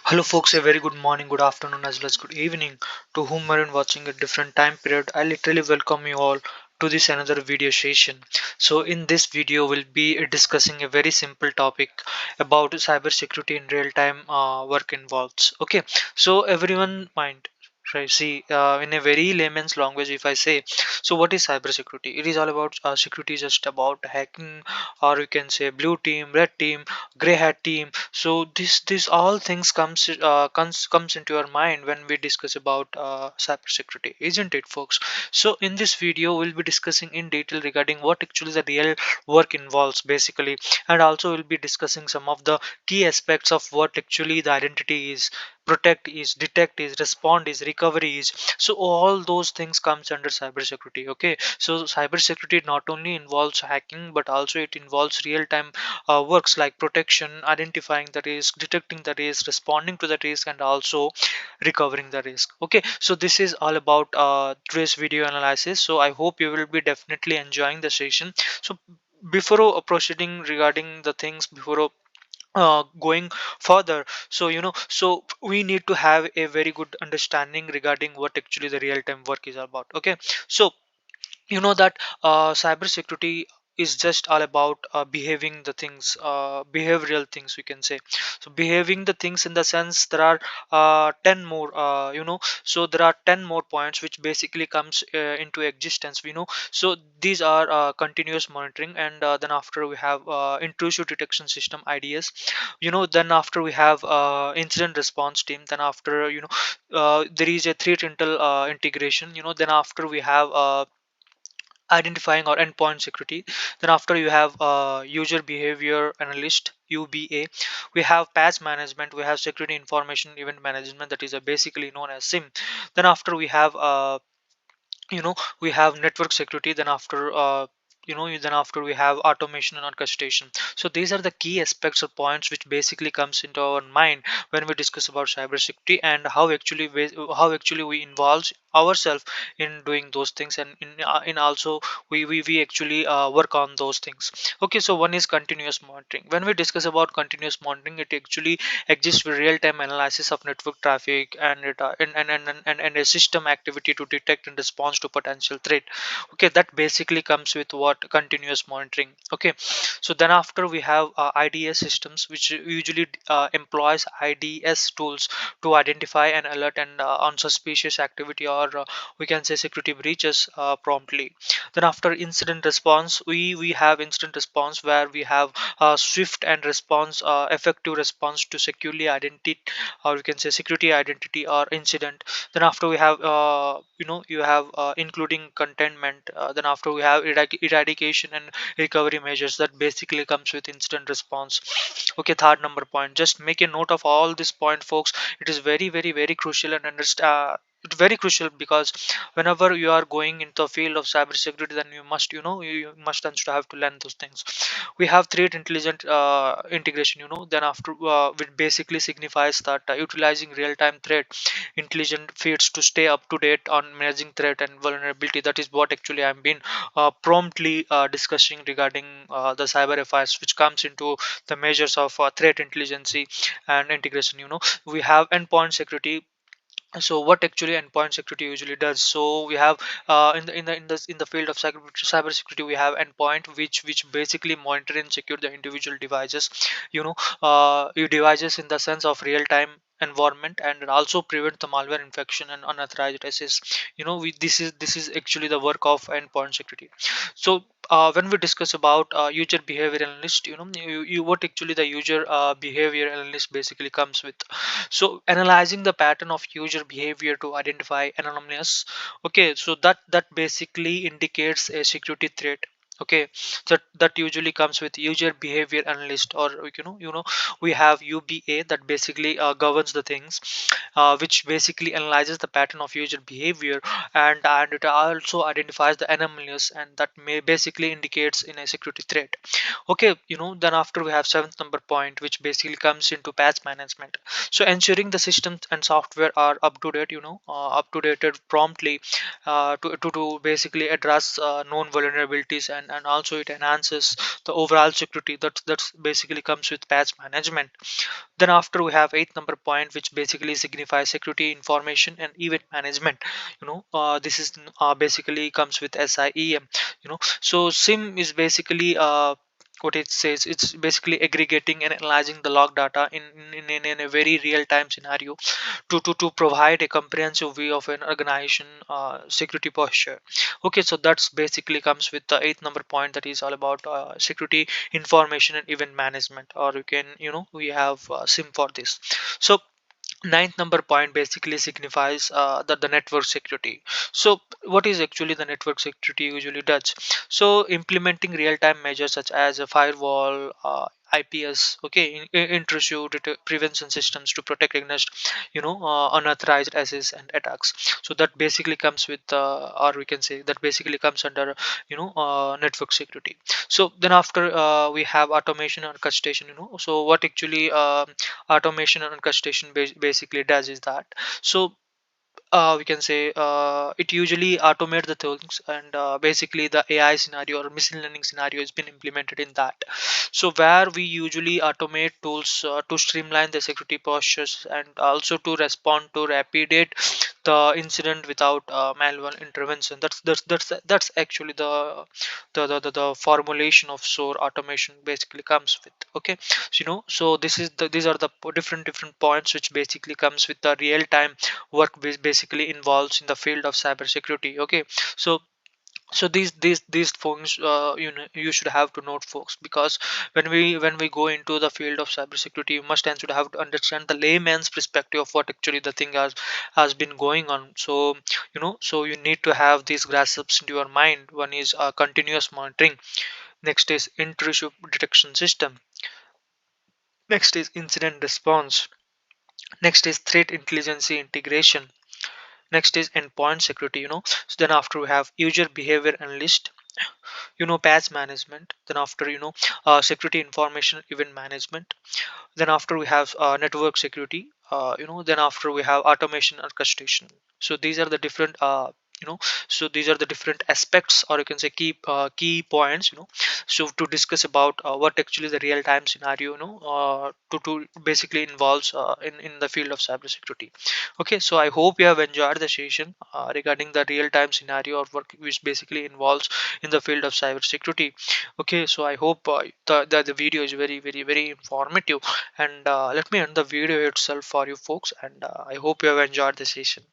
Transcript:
Hello folks, a very good morning, good afternoon as well as good evening to whom are watching a different time period. I literally welcome you all to this another video session. So in this video we'll be discussing a very simple topic about cybersecurity in real time work involves. Okay, so everyone mind. Right, see, in a very layman's language, if I say, so what is cybersecurity? It is all about security, just about hacking, or you can say blue team, red team, gray hat team. So this all things comes into your mind when we discuss about cybersecurity, isn't it, folks? So in this video we'll be discussing in detail regarding what actually the real work involves basically, and also we'll be discussing some of the key aspects of what actually the identity is, protect is, detect is, respond is, recovery is. So all those things comes under cybersecurity. Okay, so cybersecurity not only involves hacking but also it involves real time works like protection, identifying the risk, detecting the risk, responding to the risk, and also recovering the risk. Okay, so this is all about today's video analysis. So I hope you will be definitely enjoying the session. So before proceeding regarding the things, before going further, so so we need to have a very good understanding regarding what actually the real time work is about. Okay, so you know that cybersecurity is just all about behaving the things, behavioral things we can say. So behaving the things in the sense there are 10 more, so there are 10 more points which basically comes into existence, we know. So these are continuous monitoring, and then after we have intrusive detection system, IDS. Then after we have incident response team. Then after, there is a threat intel integration. Then after we have identifying or endpoint security. Then after you have user behavior analyst, UBA. We have patch management, we have security information event management, that is basically known as SIM. Then after we have we have network security. Then after then after we have automation and orchestration. So these are the key aspects or points which basically comes into our mind when we discuss about cybersecurity, and how actually we involve ourselves in doing those things, and in also we actually work on those things. Okay, so one is continuous monitoring. When we discuss about continuous monitoring, it actually exists with real-time analysis of network traffic, and and a system activity to detect and respond to potential threat. Okay, that basically comes with what continuous monitoring. Okay, so then after we have IDS systems, which usually employs IDS tools to identify and alert and on suspicious activity, or we can say security breaches promptly. Then after incident response, we have incident response where we have swift and response effective response to securely identity, or we can say security identity or incident. Then after we have you have including containment. Then after we have eradication and recovery measures, that basically comes with incident response. Okay, third number point, just make a note of all this point, folks. It is very very very crucial and understand. It's very crucial because whenever you are going into the field of cybersecurity, then you must, you must and should have to learn those things. We have threat intelligent integration. Then after which basically signifies that utilizing real-time threat intelligent feeds to stay up to date on managing threat and vulnerability. That is what actually I'm been promptly discussing regarding the cyber affairs, which comes into the measures of threat intelligence and integration. We have endpoint security. So what actually endpoint security usually does, so we have in the field of cyber security, we have endpoint which basically monitor and secure the individual devices, your devices in the sense of real time environment, and it also prevent the malware infection and unauthorized access. This is actually the work of endpoint security. So when we discuss about user behavior analyst, what actually the user behavior analyst basically comes with. So analyzing the pattern of user behavior to identify anomalies. Okay, so that basically indicates a security threat. Okay, that usually comes with user behavior analyst, or we have UBA, that basically governs the things, which basically analyzes the pattern of user behavior, and it also identifies the anomalies, and that may basically indicates in a security threat. Okay, then after we have seventh number point, which basically comes into patch management. So ensuring the systems and software are up to date, up to dated promptly to basically address known vulnerabilities, and also it enhances the overall security. That's basically comes with patch management. Then after we have eighth number point, which basically signifies security information and event management. This is basically comes with SIEM. So SIM is basically what it says. It's basically aggregating and analyzing the log data in a very real time scenario to provide a comprehensive view of an organization security posture. Okay, so that's basically comes with the eighth number point, that is all about security information and event management, or you can, we have SIM for this. So ninth number point basically signifies that the network security. So what is actually the network security usually does? So implementing real-time measures such as a firewall, IPS, okay, intrusive prevention systems to protect against, unauthorized access and attacks. So that basically comes with or we can say that basically comes under, network security. So then after we have automation and orchestration. So what actually automation and orchestration basically does is that, so we can say it usually automate the things, and basically the AI scenario or machine learning scenario has been implemented in that. So where we usually automate tools to streamline the security postures and also to respond to rapid the incident without manual intervention. That's actually the formulation of SOAR automation basically comes with. Okay, so so these are the different points which basically comes with the real time work basically involves in the field of cybersecurity. Okay, so these things, you should have to note, folks, because when we go into the field of cybersecurity, you must and should have to understand the layman's perspective of what actually the thing has been going on. So so you need to have these grasps into your mind. One is continuous monitoring, next is intrusive detection system, next is incident response, next is threat intelligence integration, next is endpoint security. So then after we have user behavior analyst, patch management, then after, security information event management, then after we have network security, then after we have automation orchestration. So these are the different you know these are the different aspects, or you can say key points. So to discuss about what actually the real time scenario, to basically involves in the field of cybersecurity. Okay, so I hope you have enjoyed the session regarding the real time scenario or work which basically involves in the field of cybersecurity. Okay, so I hope the video is very informative, and let me end the video itself for you folks, and I hope you have enjoyed the session.